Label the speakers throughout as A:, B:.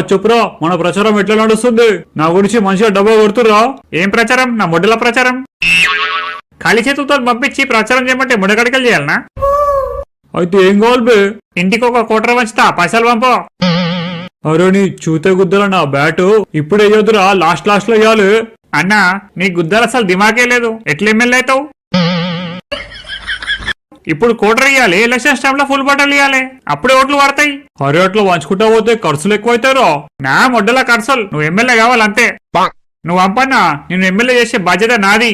A: చెప్పురా, మన ప్రచారం ఎట్లా నడుస్తుంది? నా గురించి మంచిగా డబ్బా కొడుతురా? ఏం ప్రచారం? నా మొడ్డల ప్రచారం. ఖాళీ చేతులతో పంపించి ప్రచారం చేయమంటే ముడగడికలు చేయాలనా? అయితే ఏం కావాలి బే? ఇంటికి ఒక కోటర వంచుతా, పైసలు పంపో. అరే నీ చూతే గుద్దల నా బ్యాటు ఇప్పుడు వేయొద్దురా, లాస్ట్ లో వేయాలి. అన్నా నీ గుద్దలు అసలు దిమాకే లేదు, ఎట్లా ఎమ్మెల్యే అవుతావు? ఇప్పుడు కోటర్ ఇయ్యాలి, ఎలక్షన్స్ టైంలో ఫుల్ బట్టలు ఇవ్వాలి, అప్పుడే ఓట్లు పడతాయి. అరే అట్లా వంచుకుంటా పోతే ఖర్చులు ఎక్కువైతారో. నా మొడ్డల ఖర్చులు, నువ్వు ఎమ్మెల్యే కావాలంతే. నువ్వు పంపన్నా, నేను ఎమ్మెల్యే చేసే బాధ్యత నాది.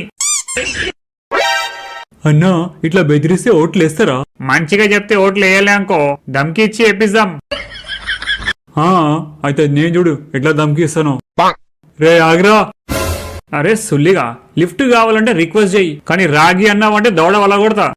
A: అన్నా ఇట్లా బెదిరిస్తే ఓట్లు వేస్తారా? మంచిగా చెప్తే ఓట్లు వేయాలి అనుకో, దమ్కి ఇచ్చి ఎప్పిద్దాం. అయితే నేను చూడు ఎట్లా దమ్కి ఇస్తాను. రే ఆగ్రా. అరే సుల్లిగా, లిఫ్ట్ కావాలంటే రిక్వెస్ట్ చెయ్యి, కానీ రాగి అన్నావంటే దౌడ వల్ల కొడతా.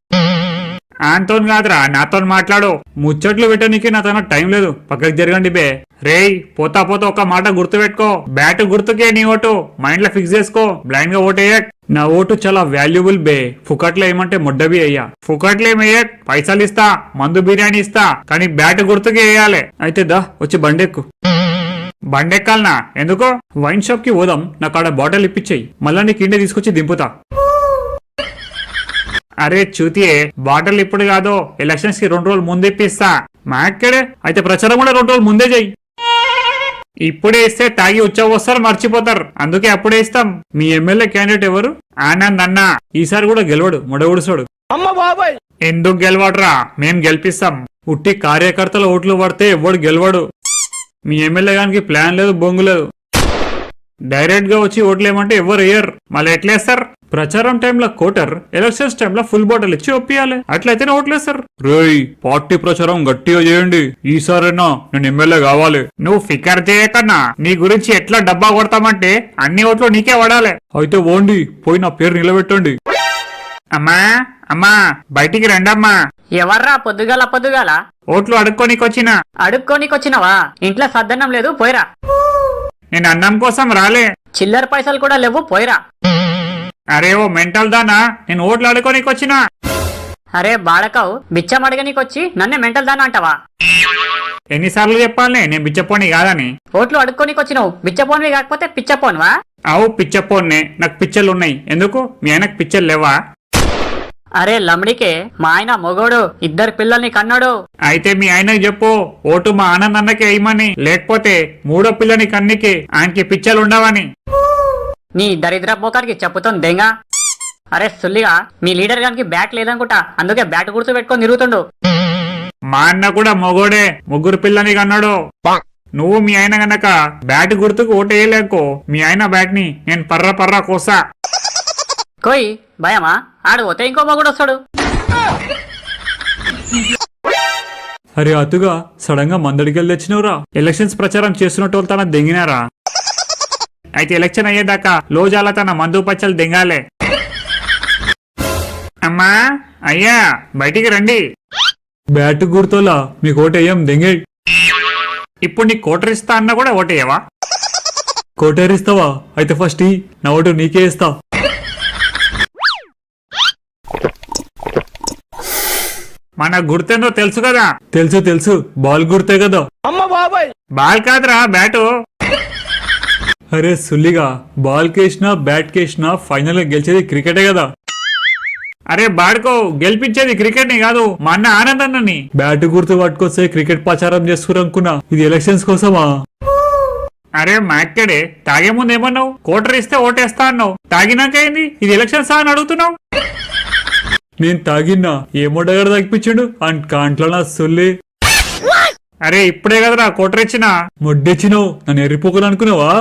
A: ఆంతో కాదురా, నాతో మాట్లాడు. ముచ్చట్లు పెట్టడానికి నా తన టైం లేదు, పక్కకి జరగండి బే. రేయ్ పోతా పోతా ఒక మాట గుర్తు పెట్టుకో, బ్యాట్ గుర్తుకే నీ ఓటు మైండ్ లో ఫిక్స్ చేసుకో. బ్లైండ్ గా ఓటేయక్. నా ఓటు చాలా వాల్యుబుల్ బే. ఫుకట్లో ఏమంటే ముడ్డబి అయ్యా. ఫుకట్లో ఏమయ్యక్, పైసలు ఇస్తా, మందు బిర్యానీ ఇస్తా, కానీ బ్యాట్ గుర్తుకే వేయాలి. అయితే దా వచ్చి బండెక్కు. బండెక్కాలనా? ఎందుకో? వైన్ షాప్ కి పోదాం, నాకు ఆడ బాటిల్ ఇప్పించేయి, మళ్ళా నీకు ఇండే తీసుకొచ్చి దింపుతా. అరే చూతియే, బాటిల్ ఇప్పుడు కాదు, ఎలక్షన్స్ కి 2 రోజులు ముందే ఇప్పిస్తా. మా ఎక్కడే? అయితే ప్రచారం కూడా 2 రోజులు ముందే చెయ్యి. ఇప్పుడే ఇస్తే తాగి ఉచ్చవస్తారు, మర్చిపోతారు, అందుకే అప్పుడే ఇస్తాం. మీ ఎమ్మెల్యే క్యాండిడేట్ ఎవరు? ఆనంద్ అన్న. ఈసారి కూడా గెలవడు, ముడగుడుసోడు. ఎందుకు గెలవడరా? మేం గెలిపిస్తాం. ఉట్టి కార్యకర్తల ఓట్లు పడితే ఎవడు గెలవడు. మీ ఎమ్మెల్యే గానికి ప్లాన్ లేదు, బొంగు లేదు. డైరెక్ట్ గా వచ్చి ఓట్లేమంటే ఎవరు వేయరు, మళ్ళీ ఎట్లేస్తారు? ప్రచారం టైంలో కోటర్, ఎలక్షన్స్ టైంలో ఫుల్ బాటిల్ ఇచ్చి ఒప్పియాలి, అట్లయితేనే ఓట్లేస్తారు. రేయ్ పార్టీ ప్రచారం గట్టిగా చేయండి, ఈసారైనా నేను ఎమ్మెల్యే కావాలి. నువ్వు ఫికర్ చేయకన్నా, నీ గురించి ఎట్లా డబ్బా కొడతామంటే అన్ని ఓట్లు నీకే పడాలి. అయితే ఓండి, పోయి నా పేరు నిలబెట్టండి. అమ్మా అమ్మా బయటికి రండమ్మా.
B: ఎవర్రా పొద్దుగాల
A: ఓట్లు అడుక్కోనికొచ్చినా.
B: అడుక్కోనికొచ్చినవా? ఇంట్లో సద్దన్నం లేదు, పోయిరా.
A: నేను అన్నం కోసం రాలే,
B: చిల్లర పైసలు కూడా లేవు, పోయిరా.
A: అరే ఓ మెంటల్ దానా, నేను ఓట్లు అడుక్కోనికొచ్చినా.
B: అరే బాడకావు, బిచ్చం అడగనీకొచ్చి నన్నే మెంటల్ దానా అంటావా?
A: ఎన్నిసార్లు చెప్పాలనే నేను బిచ్చపోని కాదని?
B: ఓట్లు అడుక్కోనికొచ్చినావు, బిచ్చపోనివి కాకపోతే పిచ్చపోనివా?
A: అవు పిచ్చపోన్నే, నాకు పిచ్చలున్నాయి. ఎందుకు మీ ఆయనకు పిచ్చలు లేవా?
B: అరే లమ్డికే, మా ఆయన మొగోడు, 2 పిల్లల్ని కన్నాడు.
A: అయితే మీ ఆయనకు చెప్పు, ఓటు మా ఆనంద్ అన్నకి వేయమని, లేకపోతే 3వ పిల్లని కన్నికి ఆయనకి పిచ్చలు ఉండవని.
B: నీ దరిద్ర పోకారికి చెప్పుతోంది దెంగ. అరే సుల్లిగా, మీ లీడర్ గానికి బ్యాట్ లేదనుకుంటా, అందుకే బ్యాట్ గుర్తు పెట్టుకొని తిరుగుతుండు.
A: మా అన్న కూడా మొగోడే, 3 పిల్లని కన్నాడు. నువ్వు మీ ఆయన గనక బ్యాట్ గుర్తుకు ఓటు వేయలేకో, మీ ఆయన బ్యాట్ ని నేను పర్రా కోసా.
B: కోయి భయమా? ఆడు పోతే ఇంకో మొగుడు వస్తాడు.
A: అరే అతుగా, సడన్ గా మందడికెళ్ళి తెచ్చినవురా. ఎలక్షన్స్ ప్రచారం చేస్తున్నట్టు తన దెంగినారా? అయితే ఎలక్షన్ అయ్యేదాకా లోజాల తన మందు పచ్చలు దెంగాలే. అమ్మా అయ్యా బయటికి రండి. బ్యాట్ గుర్తోలా మీకు ఓటేయం దెంగే. ఇప్పుడు నీ కోటరిస్తా అన్న కూడా ఓటేయవా? కోటేరిస్తావా? అయితే ఫస్ట్ నా ఓటు నీకే ఇస్తా. మన గుర్తేందో తెలుసు కదా? తెలుసు, బాల్ గుర్తే కదా. అమ్మ బాబాయ్, బాల్ కాదురా బ్యాటు. అరే సుల్లిగా, బాల్ కేసినా బ్యాట్ కేసినా ఫైనల్ గా గెలిచేది క్రికెటే కదా. అరే బాడుకో, గెలిపించేది క్రికెట్ ని కాదు, మా అన్న ఆనంద్ అన్నని. బ్యాట్ గుర్తు పట్టుకొస్తే క్రికెట్ ప్రచారం చేస్తురనుకున్నా, ఇది ఎలక్షన్స్ కోసమా? అరే మాక్కడే, తాగే ముందు ఏమన్నావు? కోటర్ ఇస్తే ఓటేస్తా అన్నావు, తాగినాక ఏంది ఇది ఎలక్షన్స్ అని అడుగుతున్నావు? నేను తాగిన్నా, ఏమో దగ్గర తగ్గిపించాడు అండ్ కాంట్లో నా సొల్లి. అరే ఇప్పుడే కదరా కోటర్ ఇచ్చినా. మొడ్డెచ్చినావు, నన్ను ఎర్రిపోకలు అనుకున్నావా?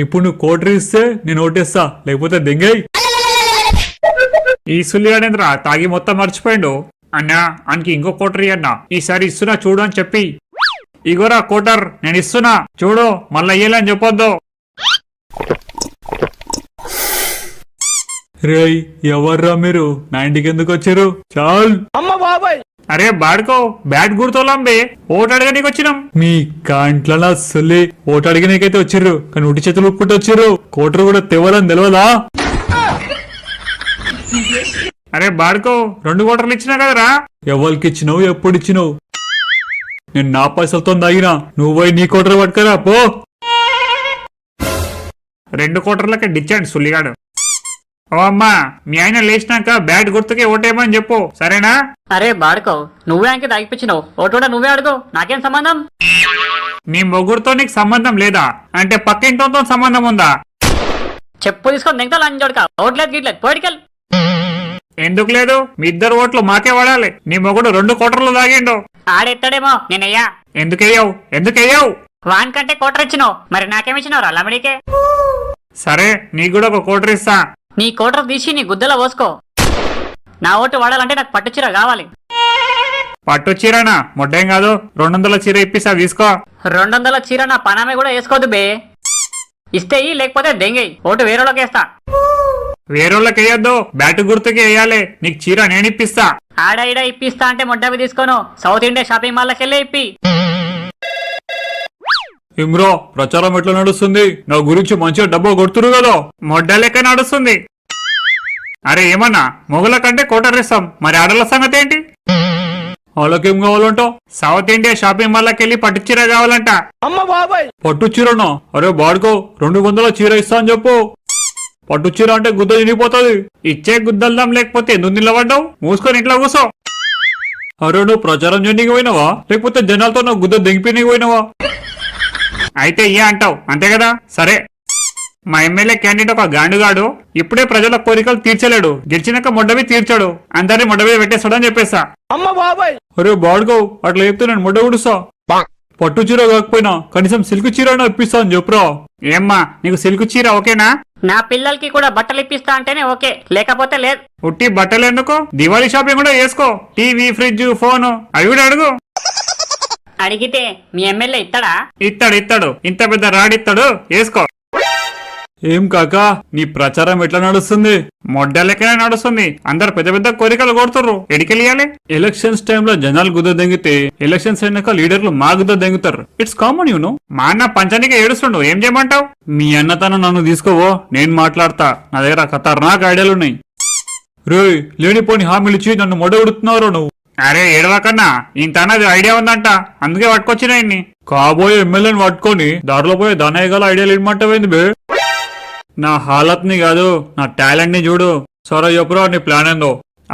A: ఇప్పుడు నువ్వు కోటర్ ఇస్తే నేను ఓటేస్తా, లేకపోతే దెంగై. ఈ సుల్లిగాడేంద్రా తాగి మొత్తం మర్చిపోయిండు. అన్నా ఆయనకి ఇంకో కోటర్ ఇయ్యన్నా, ఈసారి ఇస్తున్నా చూడు అని చెప్పి. ఇగోరా కోటర్, నేను ఇస్తున్నా చూడు, మళ్ళీ అయ్యేలా అని చెప్పొద్దు. రేయ్ ఎవర్రా మీరు, నా ఇంటికి ఎందుకు వచ్చారు? చాల్. అమ్మ బాబాయ్. అరే బాడుకో, బ్యాట్ గుర్తోలాంబే, ఓటు అడగనీకి వచ్చినాం. మీ కాంట్ల సొల్లి, ఓటు అడిగనీకైతే వచ్చిర్రు, కానీ ఉట్టి చేతులు ఉప్పుకుంటూ వచ్చిర్రు. కోటర్ కూడా తెవ్వాలని తెలియదా? అరే బాడుకో, 2 కోటర్లు ఇచ్చినా కదరా. ఎవరికి ఇచ్చినావు, ఎప్పుడు ఇచ్చినావు? నేను నా పైసలతో తాగినా నువ్వు పోయి నీ కోటర్ పట్టుకరా పో.
C: 2 కోటర్లకే డిచ్చాడు సుల్లిగాడు. ఓ అమ్మా, మీ ఆయన లేచినాక బ్యాట్ గుర్తుకే ఓటేయమని చెప్పు, సరేనా?
B: అరే బాడుకో, నువ్వే ఆయనకి తాగిపించినావు, ఓటు కూడా నువ్వే అడుగు, నాకేం సంబంధం?
C: నీ మొగుడుతో నీకు సంబంధం లేదా అంటే పక్కింటితో సంబంధం ఉందా?
B: చెప్పు తీసుకొని దింగతా లంచ్ జోడక, ఓట్లేదు గిట్లేదు, పోయిటికెళ్ళి.
C: ఎందుకు లేదు? మీ 2 ఓట్లు మాకే పడాలి. నీ మొగుడు 2 కోటర్లు తాగిండు.
B: ఆడెత్తాడేమో, నేనయ్యా.
C: ఎందుకయ్యావు?
B: వానికంటే కోటర్ ఇచ్చినావు, మరి నాకేమిచ్చినావు రా లమిడికే?
C: సరే, నీకు కూడా ఒక కోటర్ ఇస్తా.
B: నీ కోటర్ తీసి నీ గుద్దలో పోసుకో. నా ఓటు వాడాలంటే నాకు పట్టు చీర కావాలి.
C: పట్టు చీరనా? మొడ్డేం కాదు, 200 చీర ఇప్పిస్తా, తీసుకో.
B: 200 చీర నా పనామే కూడా వేసుకోదు బే. ఇస్తే లేకపోతే దెంగేయి, ఓటు వేరేలోకి వేస్తా.
C: వేరేళ్ళకి వేయొద్దు, బ్యాట్ గుర్తుకి వేయాలి. నీకు చీర నేను ఇప్పిస్తా.
B: ఆడ ఈడ ఇప్పిస్తా అంటే మొడ్డవి తీసుకోను, సౌత్ ఇండియా షాపింగ్ మాల్కి వెళ్ళి ఇప్పి.
A: ఇమ్రో, ప్రచారం ఎట్లా నడుస్తుంది? నా గురించి మంచిగా డబ్బా కొడుతురు కదా.
C: మొడ్డ లెక్క నడుస్తుంది. అరే ఏమన్నా, మొగుల కంటే కోటర్ ఇస్తాం, మరి ఆడల సంగతి ఏంటి?
A: వాళ్ళకేం కావాలంట?
C: సౌత్ ఇండియా షాపింగ్ మాల్కి వెళ్ళి పట్టు చీర కావాలంట.
A: పట్టు చీరనా? అరే బాడుకో, 200 చీర ఇస్తా అని చెప్పు. పట్టు చీర అంటే గుద్ద తినిగిపోతుంది.
C: ఇచ్చే గుద్దల్దాం, లేకపోతే ఎందుకు నిలబడ్డావు? మూసుకొని ఇంట్లో కూసో.
A: అరే నువ్వు ప్రచారం చేయడానికి పోయినావా, లేకపోతే జనాలతో నా గుద్ద దెంగిపోయినకి పోయినావా?
C: అయితే అంటావు అంతే కదా. సరే, మా ఎమ్మెల్యే క్యాండిడేట్ ఒక గాండుగాడు, ఇప్పుడే ప్రజల కోరికలు తీర్చలేడు, గెలిచినాక మొడ్డవి తీర్చాడు, అందరినీ మొడ్డవి పెట్టేస్తాడని చెప్పేస్తా.
A: అరే బాడుకో, అట్లా చెప్తే నేను మొడ్డ గుడుస్తా. పట్టు చీర కాకపోయినా కనీసం సిల్క్ చీర ఇప్పిస్తా అని చెప్పురా.
C: ఏమ్మా, నీకు సిల్క్ చీర ఓకేనా?
B: నా పిల్లలకి కూడా బట్టలు ఇప్పిస్తా అంటేనే ఓకే, లేకపోతే లేదు.
C: ఉట్టి బట్టలు ఎందుకు, దివాళీ షాపింగ్ కూడా చేసుకో. టీవీ, ఫ్రిడ్జ్, ఫోన్ అవి కూడా అడుగు.
B: అడిగితే మీ ఎమ్మెల్యే ఇస్తాడా?
C: ఇస్తాడు, ఇంత పెద్ద రాడిస్తాడు, వేసుకో.
A: ఏం కాకా, నీ ప్రచారం ఎట్లా నడుస్తుంది?
C: మొడ్డ లెక్కనే నడుస్తుంది. అందరు పెద్ద పెద్ద కోరికలు కొడుతుర్రు, ఎడికెళ్ళాలి.
A: ఎలక్షన్స్ టైంలో జనాలు గుద్ద దెంగితే ఎలక్షన్స్ అయినాక లీడర్లు మా గుద్ద దెంగుతారు. It's common you know.
C: మా అన్న పంచానికి ఏడుస్తుండు, ఏం చేయమంటావు?
A: మీ అన్నతనం నన్ను తీసుకోవో, నేను మాట్లాడతా. నా దగ్గర ఖతర్నాక్ ఐడియాలున్నాయి. రోయ్, లేనిపోని హామీలు ఇచ్చి నన్ను మొడ ఉడుతున్నారో నువ్వు.
C: అరే ఏడవకన్నా, ఇంత అన్నది ఐడియా ఉందంట, అందుకే పట్టుకొచ్చినా ఇన్ని.
A: కాబోయే ఎమ్మెల్యేని పట్టుకొని దారిలో పోయే దానయ్య గల ఐడియాలు ఇమ్మంటావేంది బే? నా హాలత్ ని కాదు, నా టాలెంట్ ని చూడు. సరే చెప్పురా, నీ ప్లాన్ ఏందో.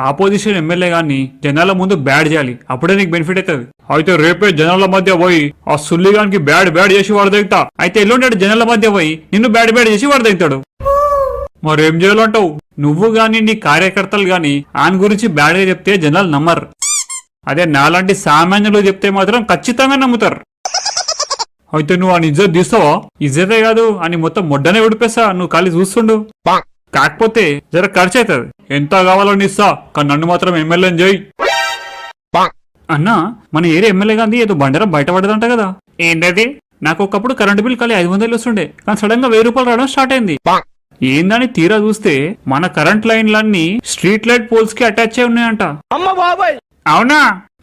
A: ఆపోజిషన్ ఎమ్మెల్యే గాని జనాల ముందు బ్యాడ్ చేయాలి, అప్పుడే నీకు బెనిఫిట్ అవుతుంది. అయితే రేపే జనాల మధ్య పోయి ఆ సుల్లిగానికి బ్యాడ్ చేసి వాడు దిగుతా. అయితే ఎల్లుండి జనాల మధ్య పోయి నిన్ను బ్యాడ్ చేసి వాడు దిగుతాడు. మరేం చేయాలంటావు? నువ్వు గాని నీ కార్యకర్తలు గాని ఆయన గురించి బ్యాడ్ గా చెప్తే జనాలు నమ్మరు. అదే నాలాంటి సామాన్యులు చెప్తే మాత్రం ఖచ్చితంగా నమ్ముతారు. అయితే నువ్వు ఆయన ఇజ్జత్ తీస్తావా? ఇజ్జతే కాదు అని మొత్తం మొడ్డనే ఉడిపేస్తా, నువ్వు ఖాళీ చూస్తుండు. కాకపోతే జర ఖర్చు అవుతుంది. ఎంత కావాలని ఇస్తా, కానీ నన్ను మాత్రం ఎమ్మెల్యేని చేయి. అన్నా, మన ఏరియా ఎమ్మెల్యే గాంధీ ఏదో బండారం బయటపడదంట కదా.
C: ఏంటది?
A: నాకు ఒకప్పుడు కరెంటు బిల్ ఖాళీ 500 వస్తుండే, కానీ సడన్ గా 1000 రూపాయలు రావడం స్టార్ట్ అయింది. ఏందని తీరా చూస్తే మన కరెంట్ లైన్లన్నీ స్ట్రీట్ లైట్ పోల్స్ కి అటాచ్ అయి ఉన్నాయంట.
C: అవునా?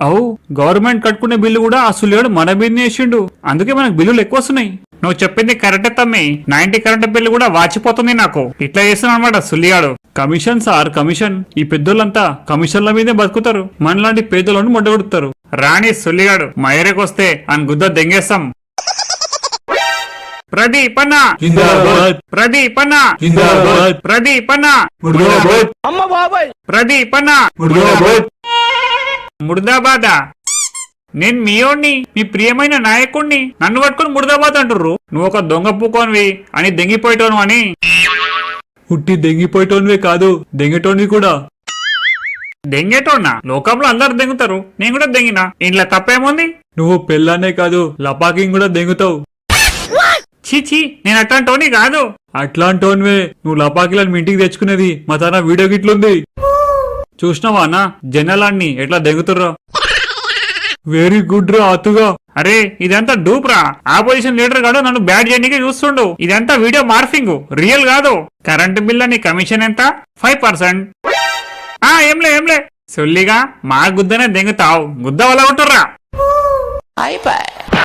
A: అవు, గవర్నమెంట్ కట్టుకునే బిల్లు కూడా ఆ సుల్లిగాడు మన మీదనే వేసిండు. అందుకే మనకు బిల్లులు ఎక్కువ వస్తున్నాయి.
C: నువ్వు చెప్పింది కరెక్టే తమ్మి, 90 కరెంట్ బిల్లు కూడా వాచిపోతుంది నాకు. ఇట్లా చేస్తున్నా అనమాట సుల్లిగాడు.
A: Commission sir, commission. ఈ పెద్దోళ్ళంతా కమిషన్ల మీదే బతుకుతారు, మనలాంటి పేదలను మొడ్డగొడుతారు.
C: రాణి సుల్లిగాడు మా ఏరియాకి వస్తే అని గుద్ద దెంగేస్తాం. ప్రదీపన్న ప్రదీపన్న ప్రదీపన్న ప్రదీపన్న ముర్దాబాద్. నేను మీయోడిని, మీ ప్రియమైన నాయకుడిని, నన్ను పట్టుకుని ముర్దాబాద్ అంటుర్రు. నువ్వు ఒక దొంగ పూకోనివి అని దెంగిపోయేటోను అని.
A: పుట్టి దెంగిపోయేటోనివే కాదు, దెంగటోనివి కూడా.
C: దెంగేటోన్నా? లోకంలో అందరు దెంగుతారు, నేను కూడా దెంగినా. ఇంట్లో తప్పేముంది?
A: నువ్వు పెళ్ళానే కాదు, లపాకింగ్ కూడా దెంగుతావు.
C: చీచి, నేను అట్లాంటోని కాదు.
A: అట్లాంటోనివే. నువ్వు లపాకిలను మీ ఇంటికి తెచ్చుకునేది మా తన వీడియో గిట్లుంది. చూసినావా అన్న జనాలన్నీ ఎట్లా దెంగుతుర్రా? వెరీ గుడ్ రా అతుగా.
C: అరే ఇదంతా డూప్ రా. ఆపోజిషన్ లీడర్ గాడు నన్ను బ్యాడ్ చేయడానికి చూస్తుండు. ఇదంతా వీడియో మార్ఫింగ్, రియల్ కాదు. కరెంట్ బిల్ అని కమిషన్ ఎంత? 5%. ఏంలే సొల్లిగా మా గుద్దనే దెంగుతావు. గుద్ద వల్ల ఉంటుర్రా.